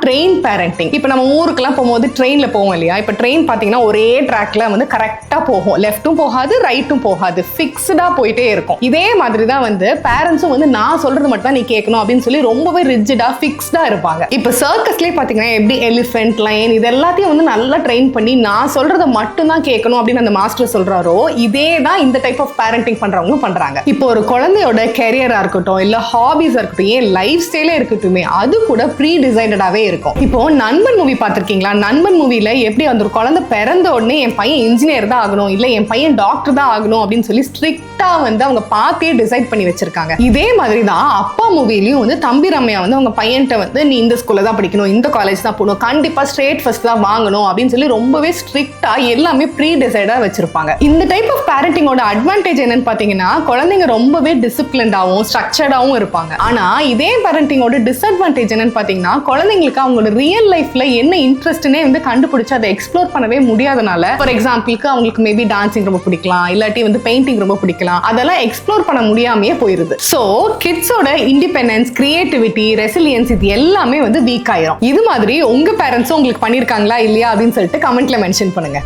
Train parenting. இப்போ நம்ம ஊருக்குலாம் போகும்போது ட்ரெயினில் போவோம் இல்லையா? இப்போ ட்ரெயின் பார்த்தீங்கன்னா ஒரே ட்ராக்ல வந்து கரெக்டாக போகும், லெஃப்ட்டும் போகாது ரைட்டும் போகாது, ஃபிக்ஸ்டாக போயிட்டே இருக்கும். இதே மாதிரி தான் வந்து பேரண்ட்ஸும் வந்து நான் சொல்றது மட்டும் தான் நீ கேட்கணும் அப்படின்னு சொல்லி ரொம்பவே ரிஜிடா ஃபிக்ஸ்டா இருப்பாங்க. இப்போ சர்க்கஸ்லேயே பார்த்தீங்கன்னா எப்படி எலிஃபென்ட், லயன் இது எல்லாத்தையும் வந்து நல்லா ட்ரெயின் பண்ணி நான் சொல்றதை மட்டும் தான் கேட்கணும் அப்படின்னு அந்த மாஸ்டர் சொல்றாரோ, இதே தான் இந்த டைப் ஆஃப் பேரண்டிங் பண்றவங்களும் பண்றாங்க. இப்போ ஒரு குழந்தையோட கெரியரா இருக்கட்டும், இல்ல ஹாபிஸா இருக்கட்டும், ஏன் லைஃப் ஸ்டைலே இருக்கட்டுமே, அது கூட ப்ரீ டிசைடடாவே இருக்கும். இப்போ நண்பன் மூவி பார்த்திருக்கீங்களா? நண்பன் மூவில எப்படி அந்த ஒரு குழந்தை பிறந்த உடனே என் பையன் இன்ஜினியர் தான் ஆகணும், இல்ல என் பையன் டாக்டர் தான் ஆகணும் அப்படின்னு சொல்லி ஸ்ட்ரிக்டா வந்து அவங்க பார்த்தே டிசைட் பண்ணி வச்சிருக்காங்க. இதே மாதிரி தான் அப்பா மூவிலையும் வந்து தம்பி ரம்யா வந்து அவங்க பையன்கிட்ட வந்து நீ இந்த ஸ்கூல்ல தான் படிக்கணும், இந்த காலேஜ் தான் போகணும், கண்டிப்பா ஸ்ட்ரெயிட் ஃபர்ஸ்ட் தான் வாங்கணும் அப்படின்னு சொல்லி ரொம்பவே ஸ்ட்ரிக்டா எல்லாமே ப்ரீ டிசைடா வச்சிருப்பாங்க. இந்த டைப் ஆஃப் பேரண்டிங்கோட அட்வான்டேஜ் என்னன்னு பாத்தீங்கன்னா, குழந்தைங்க ரொம்பவே டிசிப்ளின்டாவும் ஸ்ட்ரக்சர்டாவும் இருப்பாங்க. ஆனா இதே பேரண்டிங்கோட டிஸ்அட்வான்டேஜ் என்னன்னு பாத்தீங்கன்னா, குழந்தைங்களுக்கு அவங்களோட ரியல் லைஃப்ல என்ன இன்ட்ரெஸ்ட்னே வந்து கண்டுபிடிச்சு அதை எக்ஸ்ப்ளோர் பண்ணவே முடியாதனால, ஃபார் எக்ஸாம்பிளுக்கு அவங்களுக்கு மேபி டான்சிங் ரொம்ப பிடிக்கலாம், இல்லாட்டி வந்து பெயிண்டிங் ரொம்ப பிடிக்கலாம், அதெல்லாம் எக்ஸ்ப்ளோர் பண்ண முடியாமையே போயிருது. சோ கிட்ஸோட இண்டிபெண்டன்ஸ், கிரியேட்டிவிட்டி, ரெசிலியன்ஸ் இது எல்லாமே வந்து வீக் ஆயிரும். இது மாதிரி உங்க பேரண்ட்ஸும் உங்களுக்கு பண்ணிருக்காங்களா இல்லையா அப்படின்னு சொல்லிட்டு கமெண்ட்ல மென்ஷன் பண்ணுங்க.